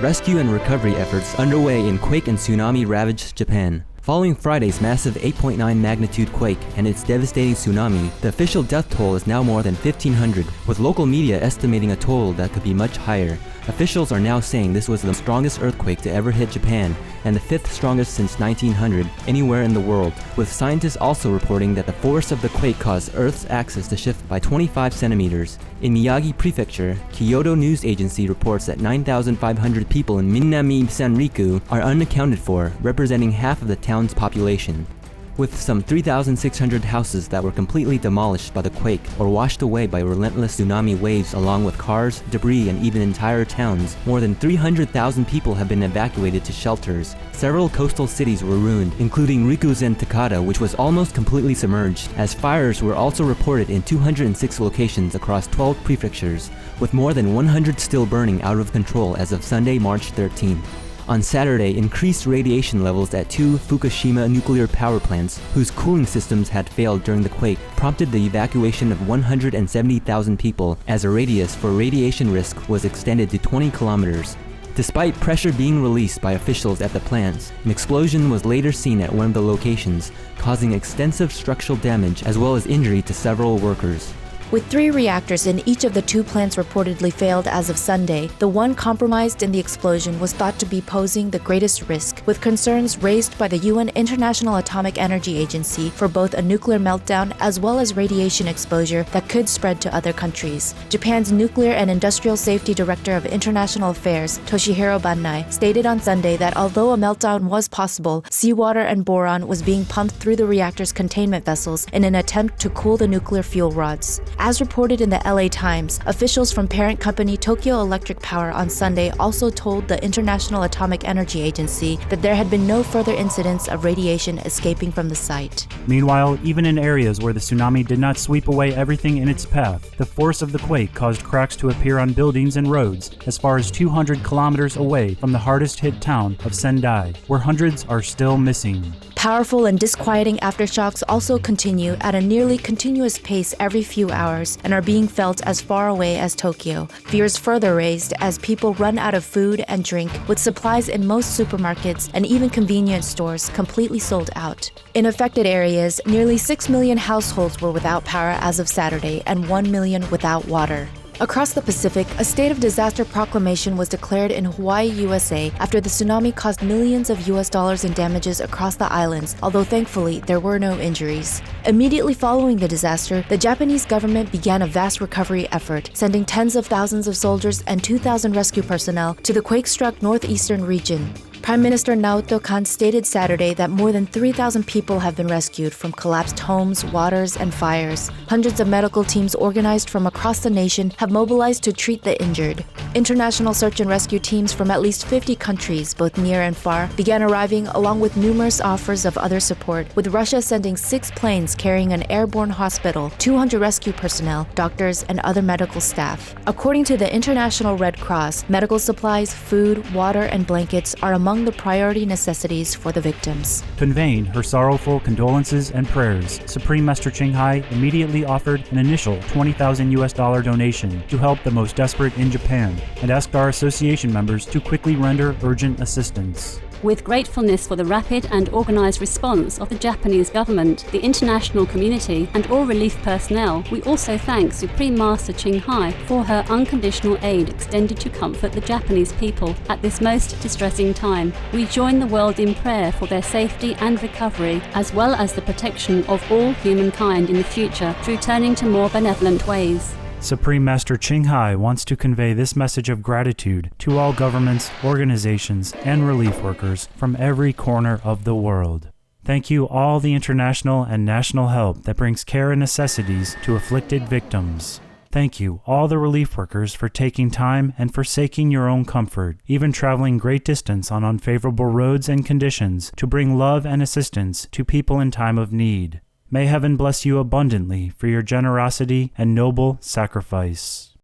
Rescue and recovery efforts underway in quake and tsunami-ravaged Japan. Following Friday's massive 8.9 magnitude quake and its devastating tsunami, the official death toll is now more than 1,500, with local media estimating a total that could be much higher. Officials are now saying this was the strongest earthquake to ever hit Japan, and the 5th strongest since 1900 anywhere in the world, with scientists also reporting that the force of the quake caused Earth's axis to shift by 25 centimeters. In Miyagi Prefecture, Kyoto News Agency reports that 9,500 people in Minami-Sanriku are unaccounted for, representing half of the town's population. With some 3,600 houses that were completely demolished by the quake or washed away by relentless tsunami waves along with cars, debris, and even entire towns, more than 300,000 people have been evacuated to shelters. Several coastal cities were ruined, including Rikuzen Takata, which was almost completely submerged, as fires were also reported in 206 locations across 12 prefectures, with more than 100 still burning out of control as of Sunday, March 13th. On Saturday, increased radiation levels at 2 Fukushima nuclear power plants, whose cooling systems had failed during the quake, prompted the evacuation of 170,000 people, as a radius for radiation risk was extended to 20 kilometers. Despite pressure being released by officials at the plants, an explosion was later seen at one of the locations, causing extensive structural damage as well as injury to several workers. With 3 reactors in each of the 2 plants reportedly failed as of Sunday, the one compromised in the explosion was thought to be posing the greatest risk, with concerns raised by the UN International Atomic Energy Agency for both a nuclear meltdown as well as radiation exposure that could spread to other countries. Japan's Nuclear and Industrial Safety Director of International Affairs, Toshihiro Banai, stated on Sunday that although a meltdown was possible, seawater and boron was being pumped through the reactor's containment vessels in an attempt to cool the nuclear fuel rods. As reported in the LA Times, officials from parent company Tokyo Electric Power on Sunday also told the International Atomic Energy Agency that there had been no further incidents of radiation escaping from the site. Meanwhile, even in areas where the tsunami did not sweep away everything in its path, the force of the quake caused cracks to appear on buildings and roads as far as 200 kilometers away from the hardest hit town of Sendai, where hundreds are still missing. Powerful and disquieting aftershocks also continue at a nearly continuous pace every few hours and are being felt as far away as Tokyo. Fears further raised as people run out of food and drink, with supplies in most supermarkets and even convenience stores completely sold out. In affected areas, nearly 6 million households were without power as of Saturday and 1 million without water. Across the Pacific, a state of disaster proclamation was declared in Hawaii, USA, after the tsunami caused millions of US dollars in damages across the islands, although thankfully there were no injuries. Immediately following the disaster, the Japanese government began a vast recovery effort, sending tens of thousands of soldiers and 2,000 rescue personnel to the quake-struck northeastern region. Prime Minister Naoto Kan stated Saturday that more than 3,000 people have been rescued from collapsed homes, waters, and fires. Hundreds of medical teams organized from across the nation have mobilized to treat the injured. International search and rescue teams from at least 50 countries, both near and far, began arriving along with numerous offers of other support, with Russia sending 6 planes carrying an airborne hospital, 200 rescue personnel, doctors, and other medical staff. According to the International Red Cross, medical supplies, food, water, and blankets are among the priority necessities for the victims. Conveying her sorrowful condolences and prayers, Supreme Master Ching Hai immediately offered an initial $20,000 donation to help the most desperate in Japan and asked our association members to quickly render urgent assistance. With gratefulness for the rapid and organized response of the Japanese government, the international community, and all relief personnel, we also thank Supreme Master Ching Hai for her unconditional aid extended to comfort the Japanese people at this most distressing time. We join the world in prayer for their safety and recovery, as well as the protection of all humankind in the future through turning to more benevolent ways. Supreme Master Ching Hai wants to convey this message of gratitude to all governments, organizations, and relief workers from every corner of the world. Thank you all the international and national help that brings care and necessities to afflicted victims. Thank you all the relief workers for taking time and forsaking your own comfort, even traveling great distance on unfavorable roads and conditions to bring love and assistance to people in time of need. May heaven bless you abundantly for your generosity and noble sacrifice.